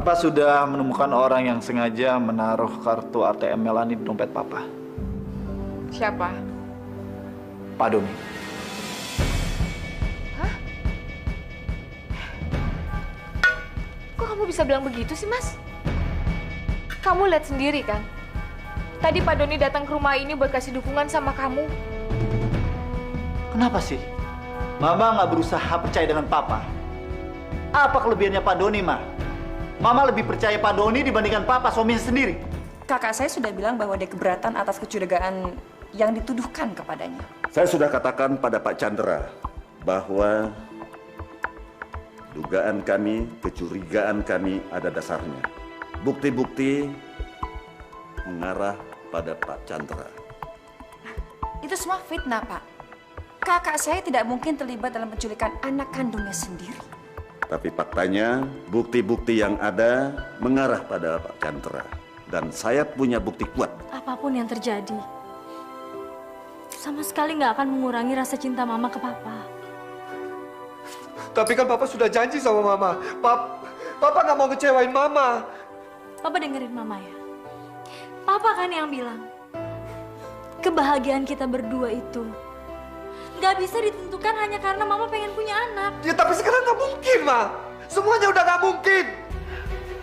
Papa sudah menemukan orang yang sengaja menaruh kartu ATM Melanie di dompet Papa. Siapa? Pak Doni. Hah? Kok kamu bisa bilang begitu sih, Mas? Kamu lihat sendiri kan? Tadi Pak Doni datang ke rumah ini buat kasih dukungan sama kamu. Kenapa sih? Mama nggak berusaha percaya dengan Papa. Apa kelebihannya Pak Doni, Ma? Mama lebih percaya Pak Doni dibandingkan Papa suaminya sendiri. Kakak saya sudah bilang bahwa dia keberatan atas kecurigaan yang dituduhkan kepadanya. Saya sudah katakan pada Pak Chandra bahwa dugaan kami, kecurigaan kami ada dasarnya. Bukti-bukti mengarah pada Pak Chandra. Itu semua fitnah, Pak. Kakak saya tidak mungkin terlibat dalam penculikan anak kandungnya sendiri. Tapi faktanya, bukti-bukti yang ada mengarah pada Pak Chandra. Dan saya punya bukti kuat. Apapun yang terjadi, sama sekali nggak akan mengurangi rasa cinta Mama ke Papa. Tapi kan Papa sudah janji sama Mama. Papa nggak mau kecewain Mama. Papa dengerin Mama ya. Papa kan yang bilang, kebahagiaan kita berdua itu nggak bisa ditentukan hanya karena Mama pengen punya anak. Ya tapi sekarang nggak mungkin, Ma. Semuanya udah nggak mungkin.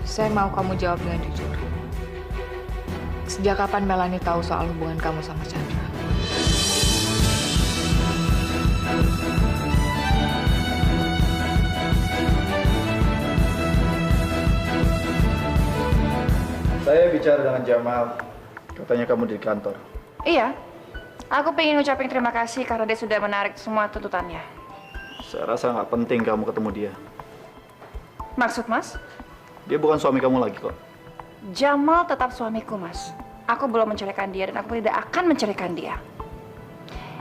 Saya mau kamu jawab dengan jujur. Sejak kapan Melanie tahu soal hubungan kamu sama Chandra? Saya bicara dengan Jamal. Katanya kamu di kantor. Iya, aku pengen ngucapin terima kasih karena dia sudah menarik semua tuntutannya. Saya rasa nggak penting kamu ketemu dia. Maksud Mas? Dia bukan suami kamu lagi kok. Jamal tetap suamiku, Mas. Aku belum menceraikan dia dan aku tidak akan menceraikan dia.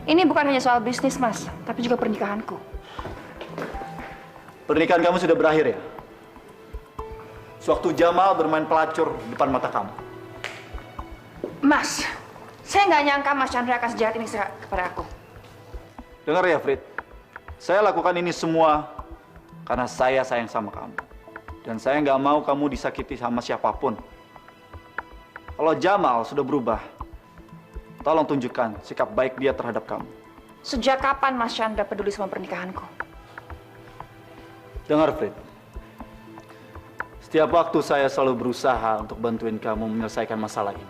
Ini bukan hanya soal bisnis, Mas, tapi juga pernikahanku. Pernikahan kamu sudah berakhir ya? Sewaktu Jamal bermain pelacur di depan mata kamu. Mas, saya nggak nyangka Mas Chandra akan sejahat ini kepada aku. Dengar ya, Frit. Saya lakukan ini semua karena saya sayang sama kamu. Dan saya nggak mau kamu disakiti sama siapapun. Kalau Jamal sudah berubah, tolong tunjukkan sikap baik dia terhadap kamu. Sejak kapan Mas Chandra peduli sama pernikahanku? Dengar, Frit. Setiap waktu saya selalu berusaha untuk bantuin kamu menyelesaikan masalah ini.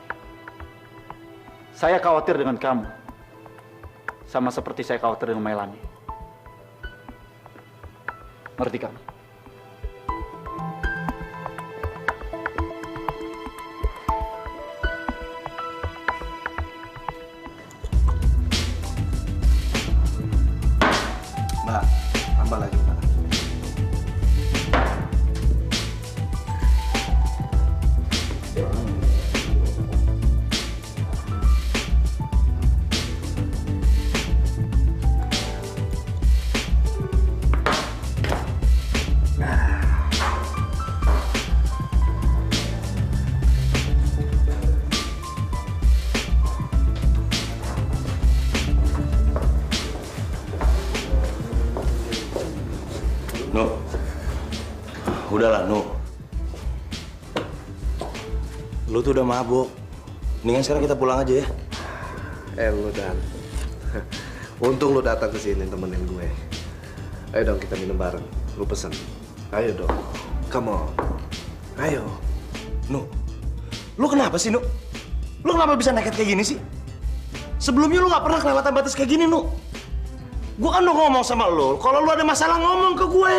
Saya khawatir dengan kamu. Sama seperti saya khawatir dengan Melanie. Ngerti kamu? Mbak, tambah lagi, Mbak. No, udahlah, No. Lu tuh udah mabuk. Mendingan sekarang kita pulang aja ya. Lu Dan. Untung lu datang ke sini temenin gue. Ayo dong kita minum bareng. Lu pesen. Ayo dong. Come on. Ayo. Nu, lu kenapa sih, Nu? Lu kenapa bisa nekat kayak gini sih? Sebelumnya lu nggak pernah kelewatan batas kayak gini, Nu. Gua kan udah ngomong sama lu, kalau lu ada masalah ngomong ke gue.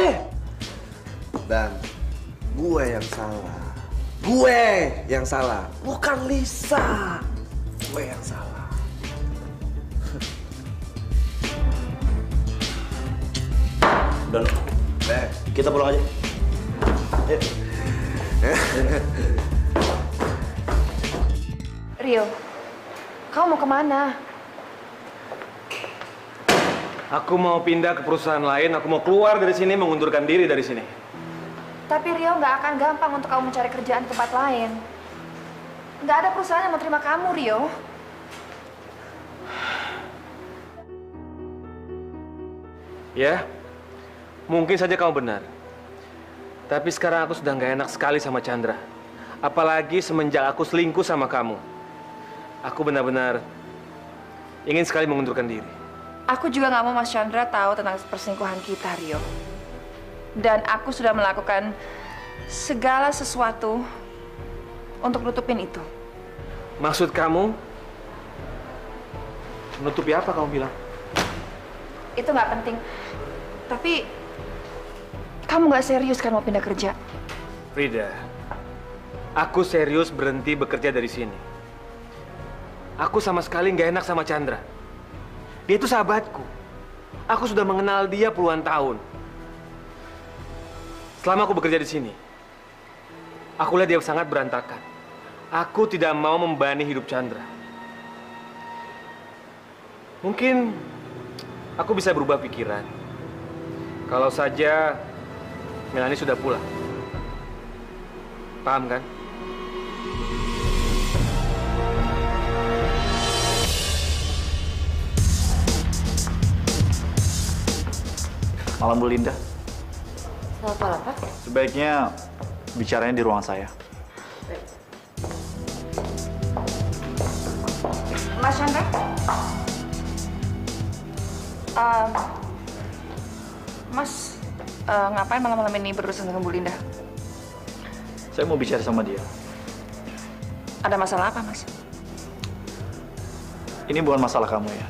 Dan gue yang salah. Gue yang salah. Bukan Lisa. Gue yang salah. Dan kita pulang aja. Ayo. Rio, kamu mau kemana? Aku mau pindah ke perusahaan lain, aku mau keluar dari sini, mengundurkan diri dari sini. Tapi Rio nggak akan gampang untuk kamu mencari kerjaan di tempat lain. Nggak ada perusahaan yang mau terima kamu, Rio. Ya, mungkin saja kamu benar. Tapi sekarang aku sudah nggak enak sekali sama Chandra. Apalagi semenjak aku selingkuh sama kamu. Aku benar-benar ingin sekali mengundurkan diri. Aku juga nggak mau Mas Chandra tahu tentang perselingkuhan kita, Rio. Dan aku sudah melakukan segala sesuatu untuk nutupin itu. Maksud kamu? Menutupi apa kamu bilang? Itu nggak penting. Tapi kamu nggak serius kan mau pindah kerja? Frida, aku serius berhenti bekerja dari sini. Aku sama sekali nggak enak sama Chandra. Dia itu sahabatku. Aku sudah mengenal dia puluhan tahun. Selama aku bekerja di sini, aku lihat dia sangat berantakan. Aku tidak mau membebani hidup Chandra. Mungkin aku bisa berubah pikiran. Kalau saja Melanie sudah pulang. Paham kan? Malam Bu Linda. Selamat malam, Pak. Sebaiknya bicaranya di ruang saya. Mas Chandra? Mas, ngapain malam-malam ini berurusan dengan Bu Linda? Saya mau bicara sama dia. Ada masalah apa, Mas? Ini bukan masalah kamu ya.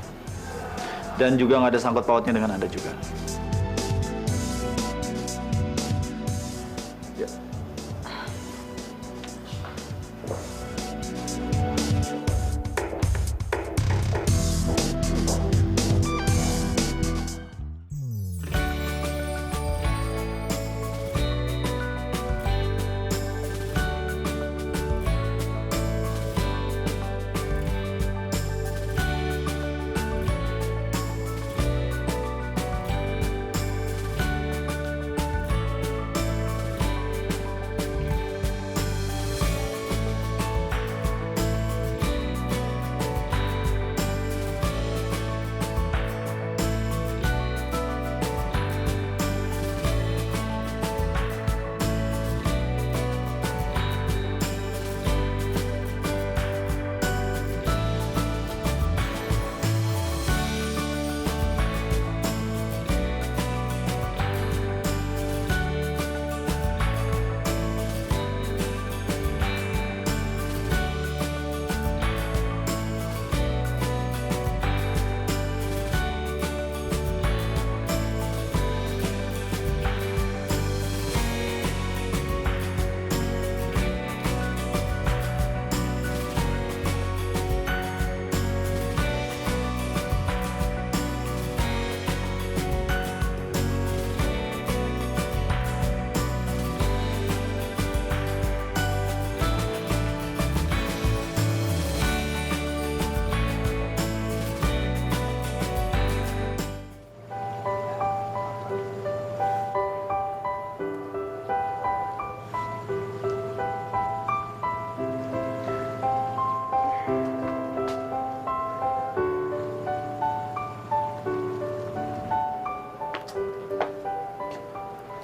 Dan juga nggak ada sangkut pautnya dengan Anda juga. Ya.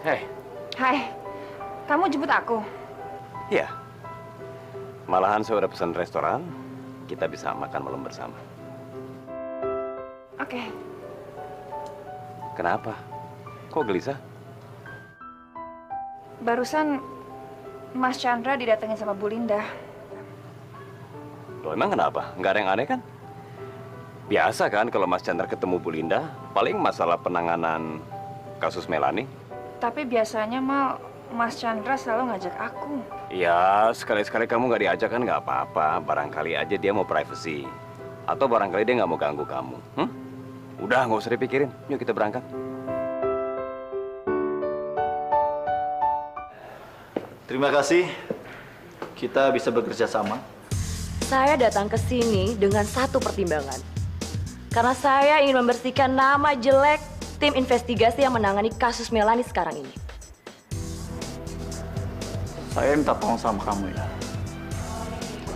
Hei, Hai, kamu jemput aku? Iya. Malahan saya udah pesan restoran, kita bisa makan malam bersama. Oke. Kenapa? Kok gelisah? Barusan Mas Chandra didatengin sama Bu Linda. Loh, emang kenapa? Nggak ada yang aneh kan? Biasa kan kalau Mas Chandra ketemu Bu Linda, paling masalah penanganan kasus Melanie. Tapi biasanya Mas Chandra selalu ngajak aku. Iya, sekali-sekali kamu nggak diajak kan nggak apa-apa. Barangkali aja dia mau privacy. Atau barangkali dia nggak mau ganggu kamu. Udah, nggak usah dipikirin. Yuk kita berangkat. Terima kasih. Kita bisa bekerja sama. Saya datang ke sini dengan satu pertimbangan. Karena saya ingin membersihkan nama jelek tim investigasi yang menangani kasus Melanie sekarang ini. Saya minta tolong sama kamu ya.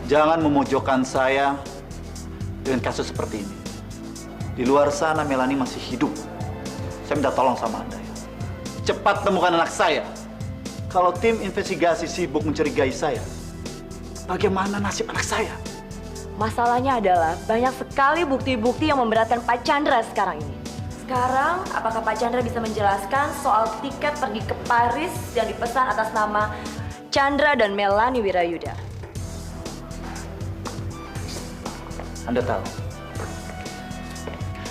Jangan memojokkan saya dengan kasus seperti ini. Di luar sana Melanie masih hidup. Saya minta tolong sama Anda ya. Cepat temukan anak saya. Kalau tim investigasi sibuk mencurigai saya, bagaimana nasib anak saya? Masalahnya adalah banyak sekali bukti-bukti yang memberatkan Pak Chandra sekarang ini. Sekarang, apakah Pak Chandra bisa menjelaskan soal tiket pergi ke Paris yang dipesan atas nama Chandra dan Melanie Wirayuda? Anda tahu,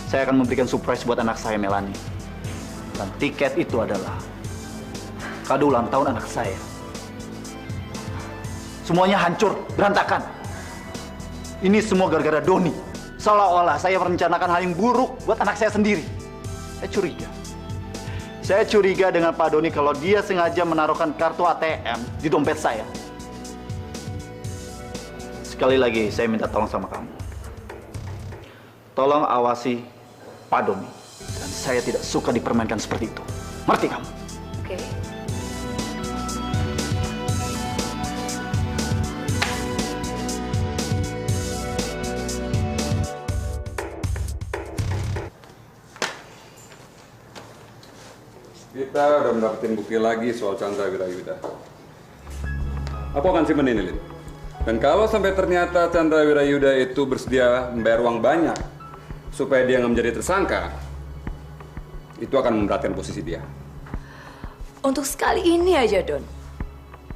saya akan memberikan surprise buat anak saya, Melanie. Dan tiket itu adalah kado ulang tahun anak saya. Semuanya hancur, berantakan. Ini semua gara-gara Doni. Seolah-olah saya merencanakan hal yang buruk buat anak saya sendiri. Saya curiga. Saya curiga dengan Pak Doni kalau dia sengaja menaruhkan kartu ATM di dompet saya. Sekali lagi, saya minta tolong sama kamu. Tolong awasi Pak Doni. Dan saya tidak suka dipermainkan seperti itu. Ngerti kamu? Oke. Kita udah mendapatkan bukti lagi soal Chandra Wirayuda. Aku akan simpen ini, Lin. Dan kalau sampai ternyata Chandra Wirayuda itu bersedia membayar uang banyak supaya dia nggak menjadi tersangka, itu akan memberatkan posisi dia. Untuk sekali ini aja, Don.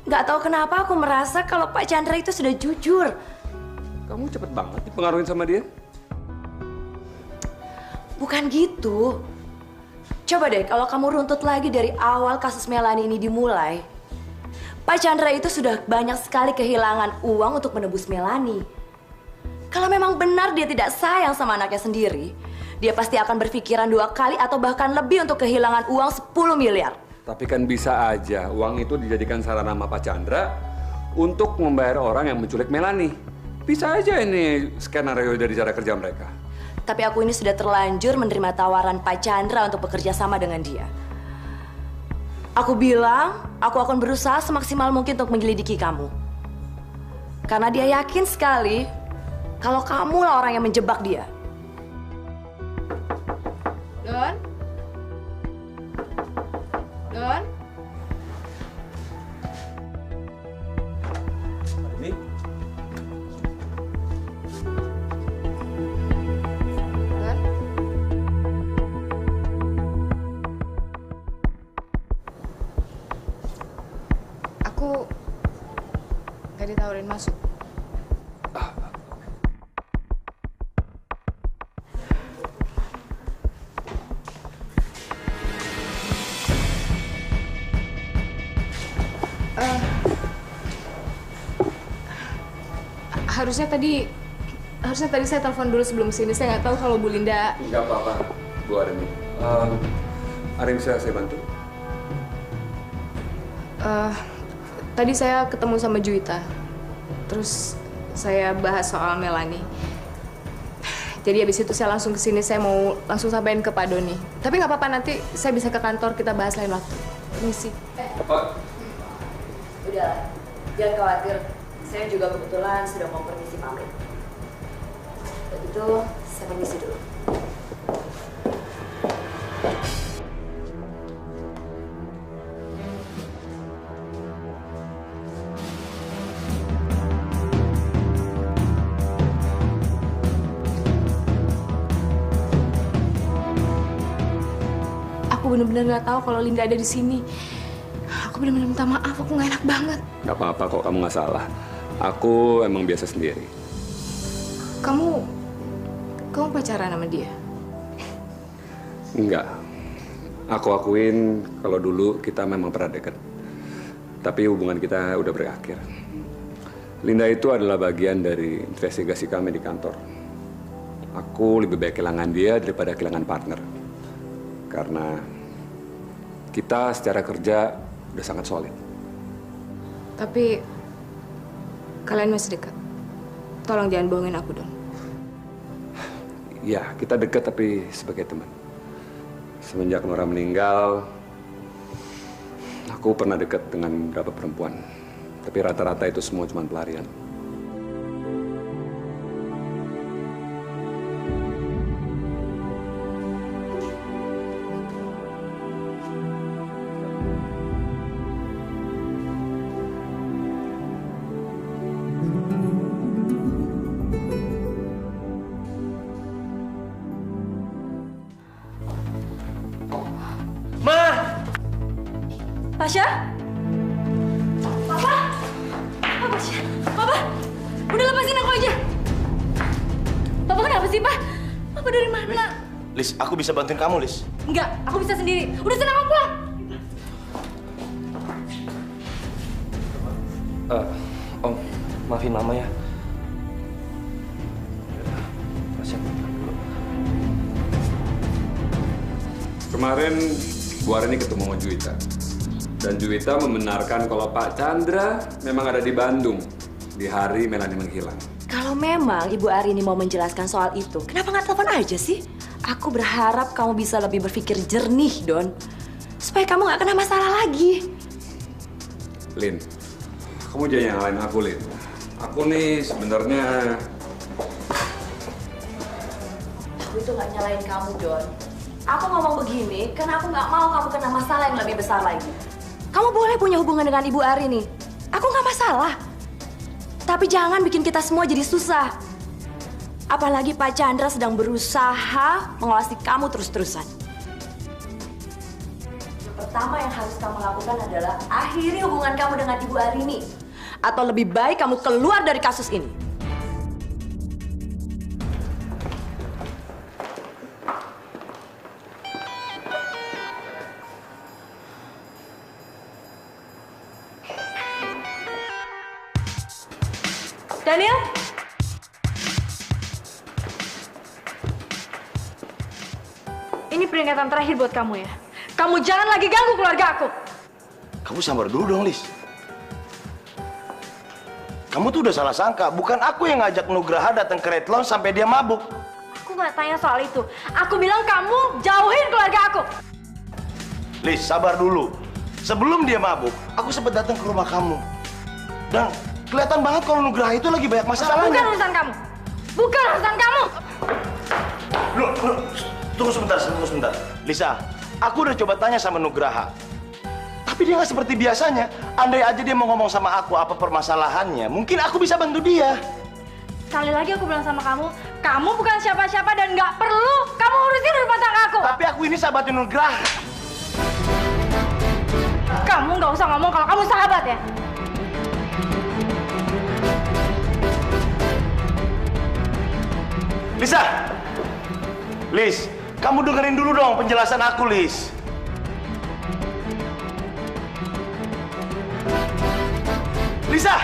Nggak tahu kenapa aku merasa kalau Pak Chandra itu sudah jujur. Kamu cepet banget dipengaruhin sama dia. Bukan gitu. Coba deh, kalau kamu runtut lagi dari awal kasus Melanie ini dimulai, Pak Chandra itu sudah banyak sekali kehilangan uang untuk menebus Melanie. Kalau memang benar dia tidak sayang sama anaknya sendiri, dia pasti akan berpikiran 2 kali atau bahkan lebih untuk kehilangan uang 10 miliar. Tapi kan bisa aja uang itu dijadikan sarana sama Pak Chandra untuk membayar orang yang menculik Melanie. Bisa aja ini skenario dari cara kerja mereka. Tapi aku ini sudah terlanjur menerima tawaran Pak Chandra untuk bekerja sama dengan dia. Aku bilang, aku akan berusaha semaksimal mungkin untuk menyelidiki kamu. Karena dia yakin sekali kalau kamulah orang yang menjebak dia. Don? Don? Ini? Don? Aku gak ditawarin masuk. Harusnya tadi saya telepon dulu sebelum sini. Saya nggak tahu kalau Bu Linda. Nggak apa-apa, Bu Aremi. Aremi saya bantu. Tadi saya ketemu sama Juwita. Terus saya bahas soal Melanie. Jadi habis itu saya langsung ke sini. Saya mau langsung sampaikan ke Pak Doni. Tapi nggak apa-apa, nanti saya bisa ke kantor, kita bahas lain waktu. Permisi. Udah, jangan khawatir. Saya juga kebetulan sudah mau permisi pamit. Begitu, saya permisi dulu. Aku bener-bener nggak tahu kalau Linda ada di sini. Aku bener-bener minta maaf. Aku nggak enak banget. Nggak apa-apa kok, kamu nggak salah. Aku emang biasa sendiri. Kamu pacaran sama dia? Enggak. Aku akuin kalau dulu kita memang pernah dekat. Tapi hubungan kita udah berakhir. Linda itu adalah bagian dari investigasi kami di kantor. Aku lebih baik kehilangan dia daripada kehilangan partner. Karena kita secara kerja udah sangat solid. Tapi kalian masih dekat. Tolong jangan bohongin aku dong. Ya, kita dekat tapi sebagai teman. Semenjak Nora meninggal, aku pernah dekat dengan beberapa perempuan. Tapi rata-rata itu semua cuma pelarian. Pasha? Papa? Apa Pasha? Papa? Udah lepasin aku aja. Papa kenapa sih, Pak? Papa dari mana? Lis, aku bisa bantuin kamu, Lis. Enggak, aku bisa sendiri. Udah senang aku pulang. Om, maafin Mama ya. Pasha pulang dulu. Kemarin Bu Arini ketemu sama Juwita. Dan Juwita membenarkan kalau Pak Chandra memang ada di Bandung di hari Melani menghilang. Kalau memang Ibu Arini mau menjelaskan soal itu, kenapa nggak telepon aja sih? Aku berharap kamu bisa lebih berpikir jernih, Don. Supaya kamu nggak kena masalah lagi. Lin, kamu jangan nyalain aku, Lin. Aku nih sebenarnya... Aku itu nggak nyalain kamu, Don. Aku ngomong begini karena aku nggak mau kamu kena masalah yang lebih besar lagi. Kamu boleh punya hubungan dengan Ibu Arini. Aku nggak masalah. Tapi jangan bikin kita semua jadi susah. Apalagi Pak Chandra sedang berusaha mengawasi kamu terus-terusan. Yang pertama yang harus kamu lakukan adalah akhiri hubungan kamu dengan Ibu Arini. Atau lebih baik kamu keluar dari kasus ini. Daniel? Ini peringatan terakhir buat kamu ya. Kamu jangan lagi ganggu keluarga aku. Kamu sabar dulu dong, Lis. Kamu tuh udah salah sangka. Bukan aku yang ngajak Nugraha datang ke Red Lounge sampai dia mabuk. Aku nggak tanya soal itu. Aku bilang kamu jauhin keluarga aku. Lis, sabar dulu. Sebelum dia mabuk, aku sempat datang ke rumah kamu. Dan kelihatan banget kalau Nugraha itu lagi banyak masalahnya. Bukan urusan kamu. Bukan urusan kamu. Loh, tunggu sebentar. Lisa, aku udah coba tanya sama Nugraha. Tapi dia nggak seperti biasanya. Andai aja dia mau ngomong sama aku apa permasalahannya, mungkin aku bisa bantu dia. Sekali lagi aku bilang sama kamu, kamu bukan siapa-siapa dan nggak perlu kamu urusin rumah tangga aku. Tapi aku ini sahabatnya Nugraha. Kamu nggak usah ngomong kalau kamu sahabat ya. Lisa! Lis, kamu dengerin dulu dong penjelasan aku, Lis. Lisa!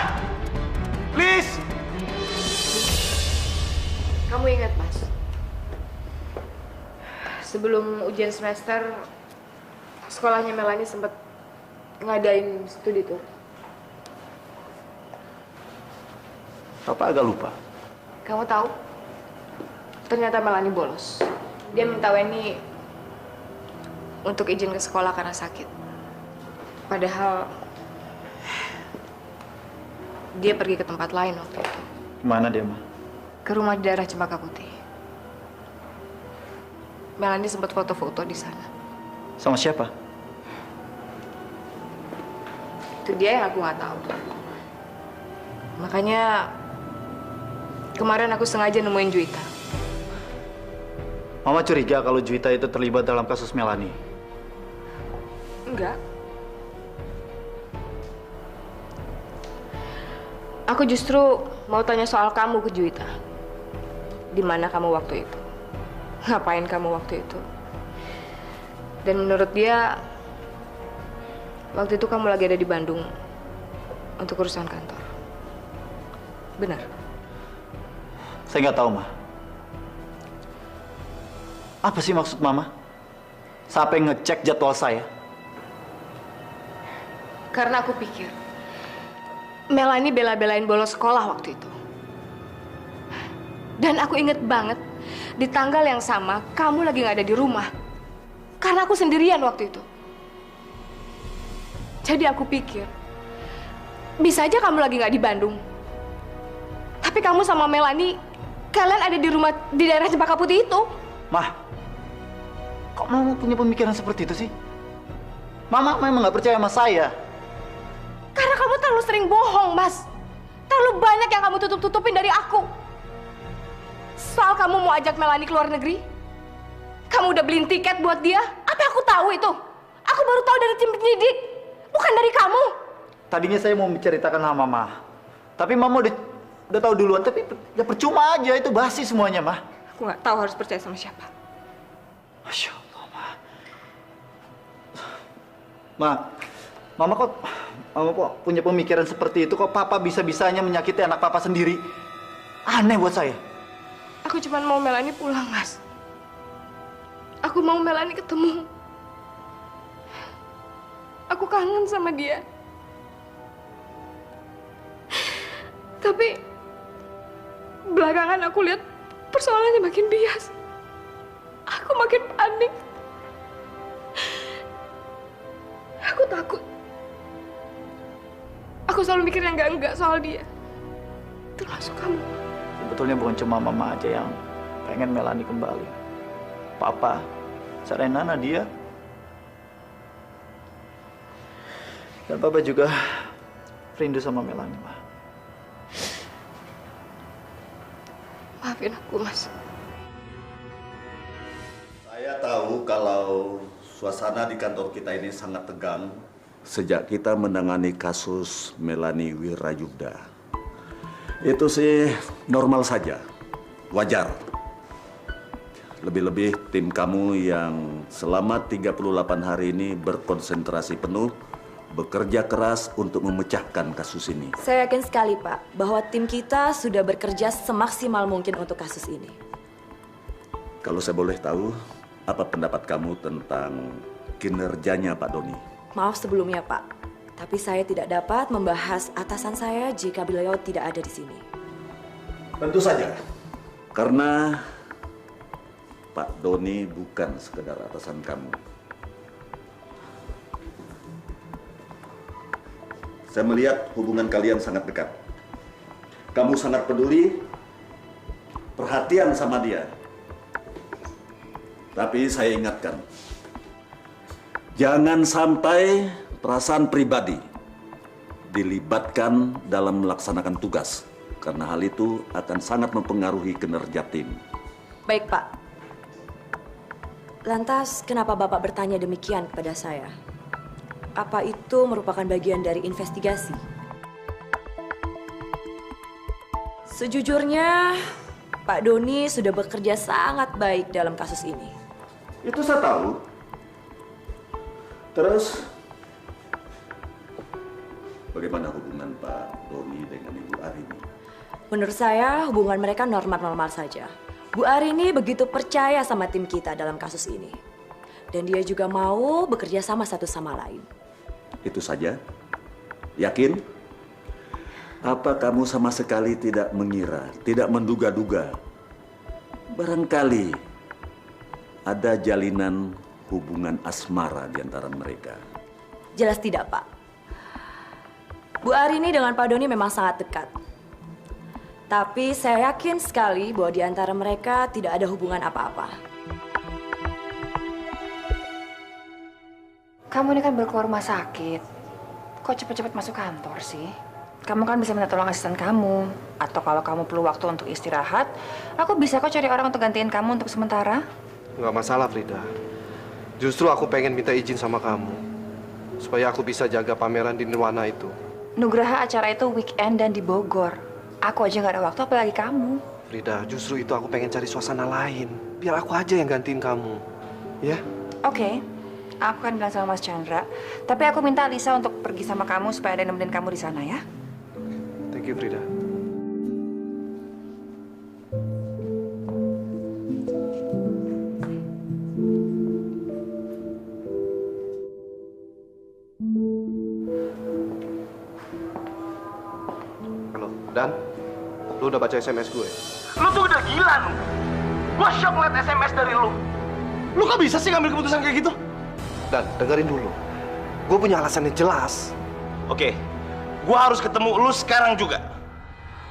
Lis! Kamu ingat, Mas? Sebelum ujian semester, sekolahnya Melani sempat ngadain studi tour. Papa agak lupa. Kamu tahu? Ternyata Melani bolos. Dia minta Weni untuk izin ke sekolah karena sakit. Padahal dia pergi ke tempat lain waktu itu. Kemana dia, Ma? Ke rumah di daerah Cempaka Putih. Melani sempat foto-foto di sana. Sama siapa? Itu dia yang aku nggak tahu. Makanya kemarin aku sengaja nemuin Juwita. Mama curiga kalau Juwita itu terlibat dalam kasus Melani. Enggak. Aku justru mau tanya soal kamu ke Juwita. Di mana kamu waktu itu? Ngapain kamu waktu itu? Dan menurut dia, waktu itu kamu lagi ada di Bandung untuk urusan kantor. Benar? Saya nggak tahu, Ma. Apa sih maksud Mama? Sampai ngecek jadwal saya? Karena aku pikir Melani bela-belain bolos sekolah waktu itu. Dan aku inget banget, di tanggal yang sama, kamu lagi nggak ada di rumah. Karena aku sendirian waktu itu. Jadi aku pikir, bisa aja kamu lagi nggak di Bandung. Tapi kamu sama Melani, kalian ada di rumah di daerah Cempaka Putih itu. Mah, kok Mama punya pemikiran seperti itu sih? Mama memang nggak percaya sama saya. Karena kamu terlalu sering bohong, Mas. Terlalu banyak yang kamu tutup-tutupin dari aku. Soal kamu mau ajak Melani ke luar negeri, kamu udah beliin tiket buat dia. Apa aku tahu itu? Aku baru tahu dari tim penyidik. bukan dari kamu. Tadinya saya mau menceritakan sama Mama. Tapi Mama udah tahu duluan, tapi ya percuma aja, itu basi semuanya, Ma. Aku nggak tahu harus percaya sama siapa. Masya Allah, Mama kok punya pemikiran seperti itu? Kok Papa bisa-bisanya menyakiti anak Papa sendiri? Aneh buat saya. Aku cuma mau Melanie pulang, Mas. Aku mau Melanie ketemu. Aku kangen sama dia. Tapi belakangan aku lihat persoalannya makin bias. Aku makin panik. Aku takut. Aku selalu mikir yang enggak soal dia. Termasuk kamu. Sebetulnya bukan cuma Mama aja yang pengen Melanie kembali. Papa, Serena, Nadia. Dan Papa juga rindu sama Melanie, Ma. Maafin aku, Mas. Saya tahu kalau suasana di kantor kita ini sangat tegang sejak kita menangani kasus Melanie Wirayuda. Itu sih normal saja, wajar. Lebih-lebih tim kamu yang selama 38 hari ini berkonsentrasi penuh, bekerja keras untuk memecahkan kasus ini. Saya yakin sekali, Pak, bahwa tim kita sudah bekerja semaksimal mungkin untuk kasus ini. Kalau saya boleh tahu, apa pendapat kamu tentang kinerjanya Pak Doni? Maaf sebelumnya, Pak, tapi saya tidak dapat membahas atasan saya jika beliau tidak ada di sini. Tentu saja, karena Pak Doni bukan sekedar atasan kamu. Saya melihat hubungan kalian sangat dekat. Kamu sangat peduli, perhatian sama dia. Tapi saya ingatkan, jangan sampai perasaan pribadi dilibatkan dalam melaksanakan tugas, karena hal itu akan sangat mempengaruhi kinerja tim. Baik, Pak. Lantas, kenapa Bapak bertanya demikian kepada saya? Apa itu merupakan bagian dari investigasi? Sejujurnya, Pak Doni sudah bekerja sangat baik dalam kasus ini. Itu saya tahu. Terus, bagaimana hubungan Pak Doni dengan Ibu Arini? Menurut saya, hubungan mereka normal-normal saja. Bu Arini begitu percaya sama tim kita dalam kasus ini. Dan dia juga mau bekerja sama satu sama lain. Itu saja? Yakin? Apa kamu sama sekali tidak mengira, tidak menduga-duga? Barangkali ada jalinan hubungan asmara di antara mereka. Jelas tidak, Pak. Bu Arini dengan Pak Doni memang sangat dekat. Tapi saya yakin sekali bahwa di antara mereka tidak ada hubungan apa-apa. Kamu ini kan baru keluar rumah sakit. Kok cepet-cepet masuk kantor sih? Kamu kan bisa minta tolong asisten kamu. Atau kalau kamu perlu waktu untuk istirahat, aku bisa kok cari orang untuk gantiin kamu untuk sementara. Nggak masalah, Frida. Justru aku pengen minta izin sama kamu. Supaya aku bisa jaga pameran di Nirwana itu. Nugraha acara itu weekend dan di Bogor. Aku aja nggak ada waktu, apalagi kamu. Frida, justru itu aku pengen cari suasana lain. Biar aku aja yang gantiin kamu. Ya? Oke. Aku kan bilang sama Mas Chandra. Tapi aku minta Lisa untuk pergi sama kamu supaya ada yang nemenin kamu di sana ya. Thank you, Frida. Halo, Dan? Lu udah baca SMS gue? Lu tuh udah gila, lu. Gua shock ngeliat SMS dari lu. Lu kok bisa sih ngambil keputusan kayak gitu? Dan, dengerin dulu. Gue punya alasan yang jelas. Oke, gua harus ketemu lu sekarang juga.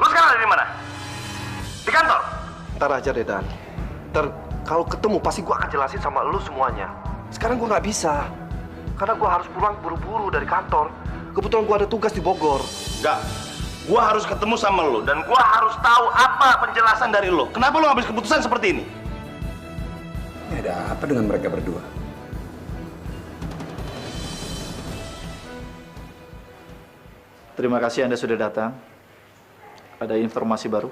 Lu sekarang ada di mana? Di kantor? Ntar aja deh, Dan. Ntar kalau ketemu pasti gue akan jelasin sama lu semuanya. Sekarang gue nggak bisa. Karena gue harus pulang buru-buru dari kantor. Kebetulan gue ada tugas di Bogor. Enggak. Gua harus ketemu sama lu dan gua harus tahu apa penjelasan dari lu. Kenapa lu ngambil keputusan seperti ini? Ada apa dengan mereka berdua? Terima kasih Anda sudah datang. Ada informasi baru?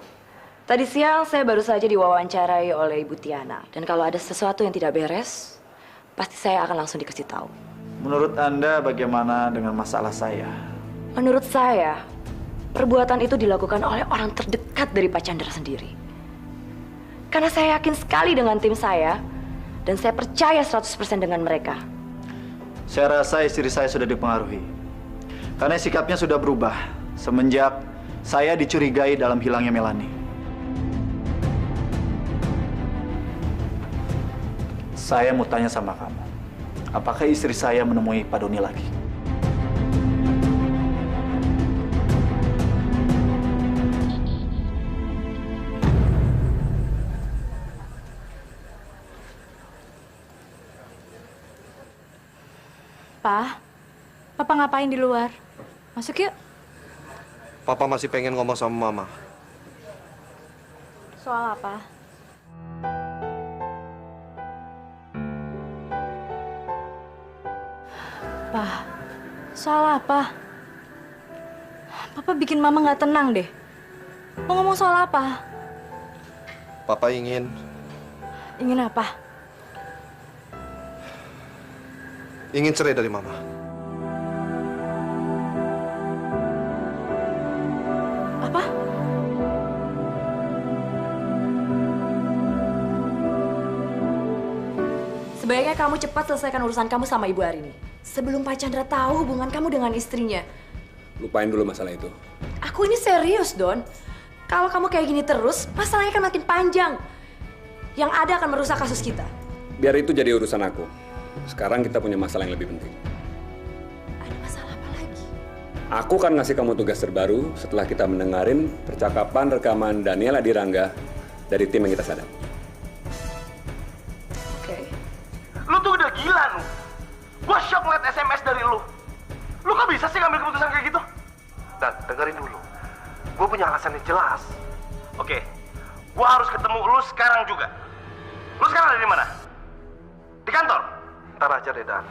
Tadi siang saya baru saja diwawancarai oleh Ibu Tiana. Dan kalau ada sesuatu yang tidak beres, pasti saya akan langsung dikasih tahu. Menurut Anda bagaimana dengan masalah saya? Menurut saya, perbuatan itu dilakukan oleh orang terdekat dari Pak Chandra sendiri. Karena saya yakin sekali dengan tim saya, dan saya percaya 100% dengan mereka. Saya rasa istri saya sudah dipengaruhi. Karena sikapnya sudah berubah semenjak saya dicurigai dalam hilangnya Melanie. Saya mau tanya sama kamu, apakah istri saya menemui Pak Doni lagi? Pa, Papa ngapain di luar? Masuk yuk. Papa masih pengen ngomong sama Mama. Soal apa? Pa, soal apa? Papa bikin Mama nggak tenang deh. Mau ngomong soal apa? Papa ingin apa? ingin cerai dari Mama. Apa? Sebaiknya kamu cepat selesaikan urusan kamu sama Ibu Arini. Sebelum Pak Chandra tahu hubungan kamu dengan istrinya. Lupain dulu masalah itu. Aku ini serius, Don. Kalau kamu kayak gini terus, masalahnya akan makin panjang. Yang ada akan merusak kasus kita. Biar itu jadi urusan aku. Sekarang kita punya masalah yang lebih penting. Ada masalah apa lagi? Aku akan ngasih kamu tugas terbaru setelah kita mendengarin percakapan rekaman Daniel Adirangga dari tim yang kita sadap. Lu tuh udah gila, lu. Gua shock ngeliat SMS dari lu. Lu kok bisa sih ngambil keputusan kayak gitu? Dan dengerin dulu. Gua punya alasan yang jelas. Oke, gua harus ketemu lu sekarang juga. Lu sekarang ada di mana? Di kantor? Ntar aja deh, Dan.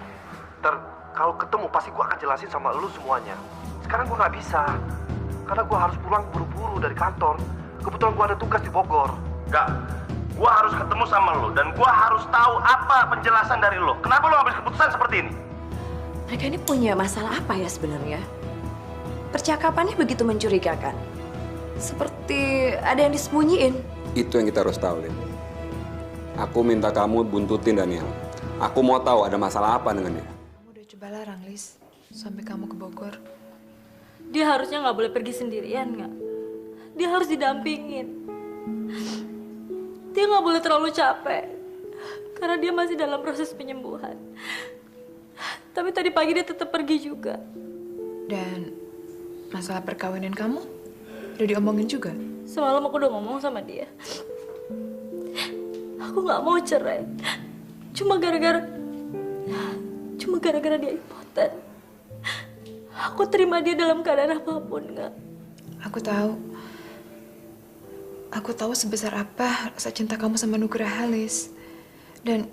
Ntar kalau ketemu pasti gua akan jelasin sama lu semuanya. Sekarang gua nggak bisa. Karena gua harus pulang buru-buru dari kantor. Kebetulan gua ada tugas di Bogor. Gak. Gua harus ketemu sama lo dan gua harus tahu apa penjelasan dari lo. Kenapa lo ambil keputusan seperti ini? Mereka ini punya masalah apa ya sebenarnya? Percakapannya begitu mencurigakan. Seperti ada yang disembunyiin. Itu yang kita harus tahu, Lin. Aku minta kamu buntutin Daniel. Aku mau tahu ada masalah apa dengan dia. Kamu udah coba larang, Lis, sampai kamu ke Bogor. Dia harusnya nggak boleh pergi sendirian, nggak? Dia harus didampingin. Dia nggak boleh terlalu capek, karena dia masih dalam proses penyembuhan. Tapi tadi pagi dia tetap pergi juga. Dan masalah perkawinan kamu udah diomongin juga? Semalam aku udah ngomong sama dia. Aku nggak mau cerai. Cuma gara-gara dia impoten. Aku terima dia dalam keadaan apapun, nggak? Aku tahu sebesar apa rasa cinta kamu sama Nugraha, Lis. Dan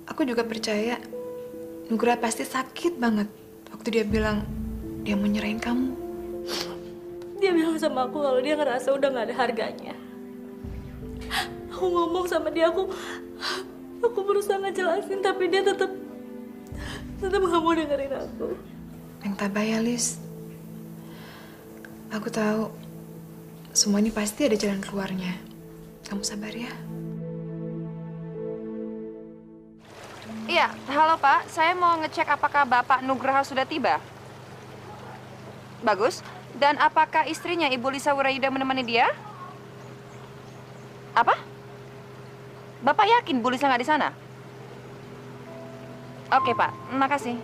aku juga percaya Nugraha pasti sakit banget waktu dia bilang dia mau nyerahin kamu. Dia bilang sama aku kalau dia ngerasa udah gak ada harganya. Aku ngomong sama dia, aku berusaha ngejelasin, tapi dia tetap gak mau dengerin aku. Yang tabah ya, Lis. Aku tahu semua ini pasti ada jalan keluarnya. Kamu sabar ya. Iya, halo Pak. Saya mau ngecek apakah Bapak Nugraha sudah tiba. Bagus. Dan apakah istrinya Ibu Lisa Wirayuda menemani dia? Apa? Bapak yakin Bu Lisa nggak di sana? Oke Pak, makasih.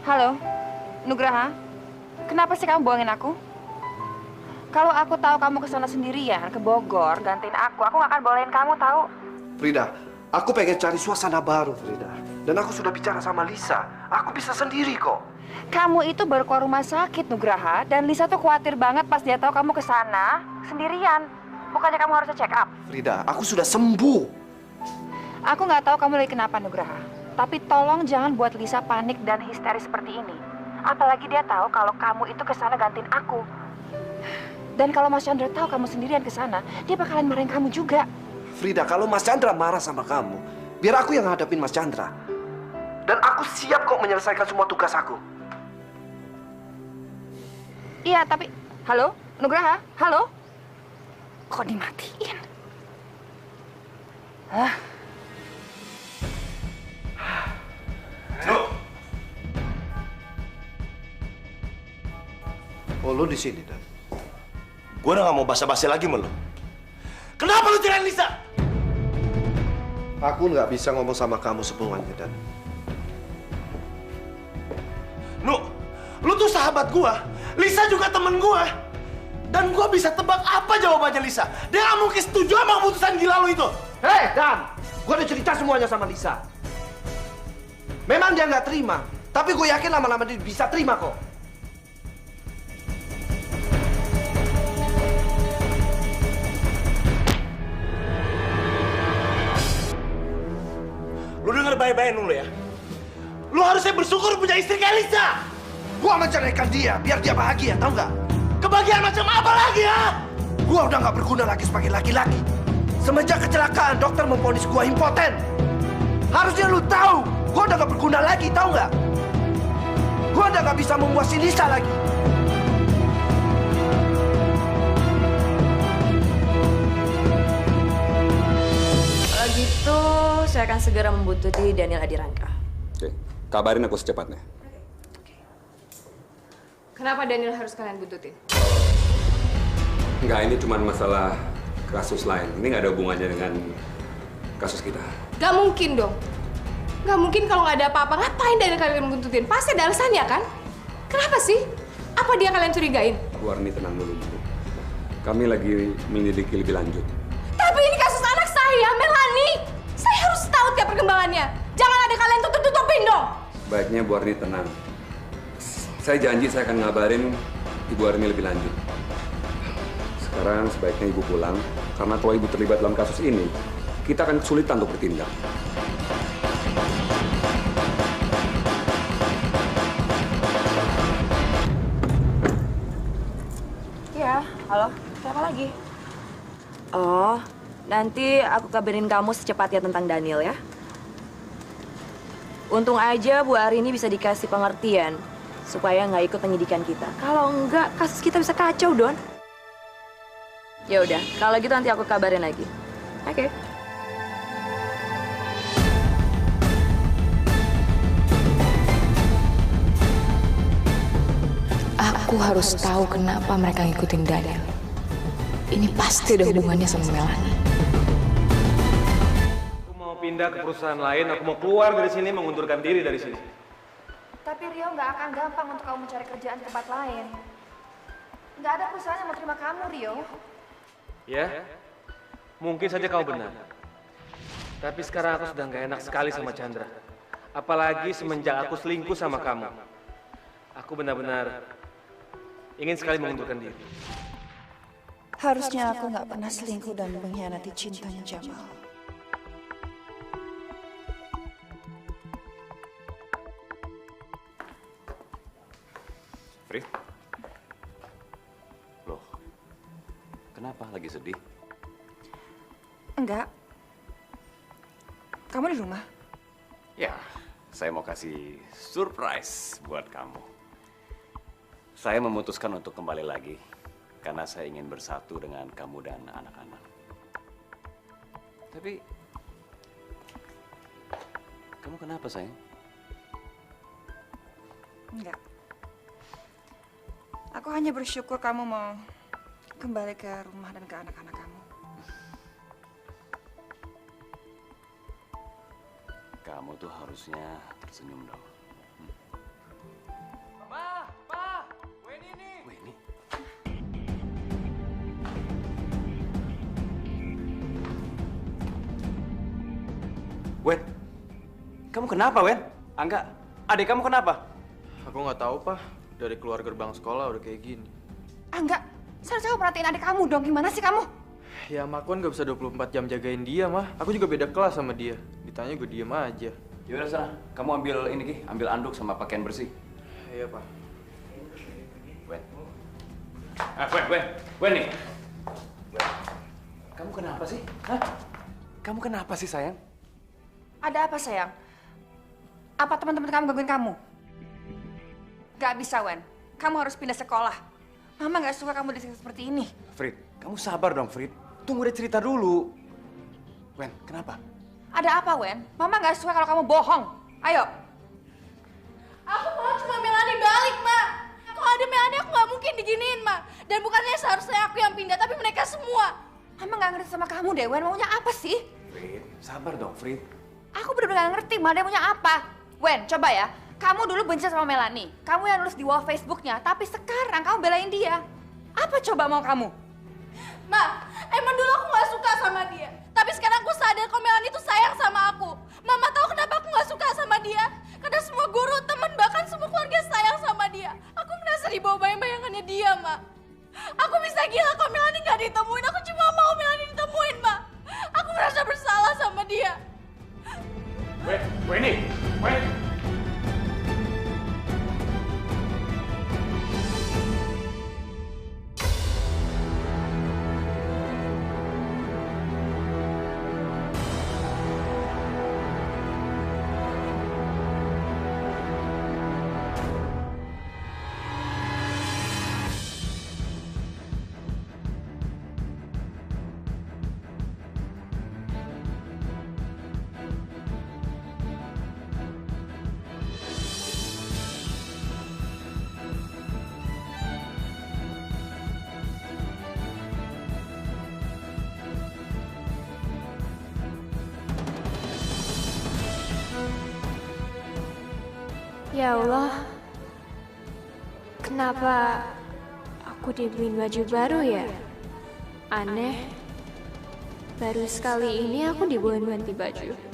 Halo, Nugraha. Kenapa sih kamu bohongin aku? Kalau aku tahu kamu ke sana sendirian, ke Bogor, gantiin aku nggak akan bolehin kamu tahu. Frida, aku pengen cari suasana baru, Frida. Dan aku sudah bicara sama Lisa. Aku bisa sendiri kok. Kamu itu baru keluar rumah sakit, Nugraha. Dan Lisa tuh khawatir banget pas dia tahu kamu ke sana sendirian. Bukannya kamu harusnya check up? Frida, aku sudah sembuh. Aku nggak tahu kamu lagi kenapa, Nugraha. Tapi tolong jangan buat Lisa panik dan histeris seperti ini. Apalagi dia tahu kalau kamu itu kesana gantiin aku. Dan kalau Mas Chandra tahu kamu sendirian kesana, dia bakalan marahin kamu juga. Frida, kalau Mas Chandra marah sama kamu, biar aku yang hadapin Mas Chandra. Dan aku siap kok menyelesaikan semua tugas aku. Iya, tapi... Halo? Nugraha? Halo? Kok dimatiin? Hah? Oh, lu di sini, Dan? Gue udah gak mau basa-basi lagi sama lu. Kenapa lu cerain Lisa? Aku nggak bisa ngomong sama kamu sepenuhnya, Dan. Lu tuh sahabat gua. Lisa juga temen gua. Dan gua bisa tebak apa jawabannya Lisa. Dia nggak mungkin setuju sama keputusan gila lu itu. Hei, Dan! Gua udah cerita semuanya sama Lisa. Memang dia nggak terima, tapi gue yakin lama-lama dia bisa terima kok. Lu denger baik-baik dulu ya. Lu harusnya bersyukur punya istri kayak Lisa. Gua menceraikan dia biar dia bahagia, tahu nggak? Kebahagiaan macam apa lagi ya? Gua udah nggak berguna lagi sebagai laki-laki. Semenjak kecelakaan, dokter memvonis gua impoten. Harusnya lu tahu, gua udah nggak berguna lagi, tahu nggak? Gua udah nggak bisa memuasi Lisa lagi. Kalau gitu, saya akan segera membuntuti Daniel Adiranka. Oke, kabarin aku secepatnya. Kenapa Daniel harus kalian buntutin? Enggak, ini cuma masalah kasus lain. Ini nggak ada hubungannya dengan kasus kita. Gak mungkin dong. Gak mungkin kalau nggak ada apa-apa. Ngapain Daniel kalian buntutin? Pasti ada alasannya kan? Kenapa sih? Apa dia kalian curigain? Bu Arni, tenang dulu, Bu. Kami lagi menyelidiki lebih lanjut. Tapi ini kasus anak saya, Melanie. Saya harus tahu tiap perkembangannya. Jangan ada kalian tutup-tutupin dong. Baiknya Bu Arni tenang. Saya janji saya akan ngabarin Ibu Arni lebih lanjut. Sekarang sebaiknya Ibu pulang, karena kalau Ibu terlibat dalam kasus ini, kita akan kesulitan untuk bertindak. Iya, halo. Siapa lagi? Oh, nanti aku kabarin kamu secepatnya tentang Daniel ya. Untung aja Bu Arini bisa dikasih pengertian supaya nggak ikut penyidikan kita. Kalau enggak, kasus kita bisa kacau, Don. Ya udah, kalau gitu nanti aku kabarin lagi. Oke. Aku harus tahu kenapa mereka ngikutin Daniel. Ini pasti ada hubungannya sama Melanie. Aku mau pindah ke perusahaan lain, aku mau keluar dari sini, mengundurkan diri dari sini. Tapi Rio nggak akan gampang untuk kamu mencari kerjaan di tempat lain. Nggak ada perusahaan yang mau terima kamu, Rio. Ya, mungkin saja kamu benar. Tapi sekarang aku sudah nggak enak sekali sama Chandra. Apalagi semenjak aku selingkuh sama kamu. Aku benar-benar ingin sekali mengundurkan diri. Harusnya aku nggak pernah selingkuh dan mengkhianati cintanya Jamal. Fri? Loh, kenapa lagi sedih? Enggak. Kamu di rumah? Ya, saya mau kasih surprise buat kamu. Saya memutuskan untuk kembali lagi karena saya ingin bersatu dengan kamu dan anak-anak. Tapi, kamu kenapa, sayang? Enggak. Aku hanya bersyukur kamu mau kembali ke rumah dan ke anak-anak kamu. Kamu tuh harusnya tersenyum dong. Pa, Weni nih. Weni? Wen, kamu kenapa, Wen? Angga, adik kamu kenapa? Aku nggak tahu, Pak. Dari keluar gerbang sekolah udah kayak gini. Ah, enggak. Seharusnya kamu perhatiin adik kamu dong. Gimana sih kamu? Ya, mah aku kan gak bisa 24 jam jagain dia, mah. Aku juga beda kelas sama dia. Ditanya gue diem aja. Ya udah sana, kamu ambil ini Ki, ambil anduk sama pakaian bersih. Iya, Pak. Wen. Wen nih. Kamu kenapa sih? Hah? Kamu kenapa sih, sayang? Ada apa, sayang? Apa teman-teman kamu gangguin kamu? Gak bisa, Wen. Kamu harus pindah sekolah. Mama gak suka kamu disiksa seperti ini. Frit, kamu sabar dong, Frit. Tunggu dia cerita dulu. Wen, kenapa? Ada apa, Wen? Mama gak suka kalau kamu bohong. Ayo. Aku mau cuma Melani balik, Ma. Kalau ada Melani aku nggak mungkin diginiin, Ma. Dan bukannya seharusnya aku yang pindah, tapi mereka semua. Mama gak ngerti sama kamu deh, Wen. Maunya apa sih? Frit, sabar dong, Frit. Aku bener-bener gak ngerti, Ma. Dia maunya apa? Wen, coba ya. Kamu dulu benci sama Melani. Kamu yang nulis di wall Facebooknya. Tapi sekarang kamu belain dia. Apa coba mau kamu? Ma, emang dulu aku nggak suka sama dia. Tapi sekarang aku sadar kalau Melani itu sayang sama aku. Mama tahu kenapa aku nggak suka sama dia? Karena semua guru, teman, bahkan semua keluarga sayang sama dia. Aku merasa dibawa bayang-bayangannya dia, Ma. Aku bisa gila kalau Melani nggak ditemuin. Aku cuma mau Melani ditemuin, Ma. Aku merasa bersalah sama dia. Weni. Ya Allah, kenapa aku dibeliin baju baru ya? Aneh, baru sekali ini aku dibawain ganti baju.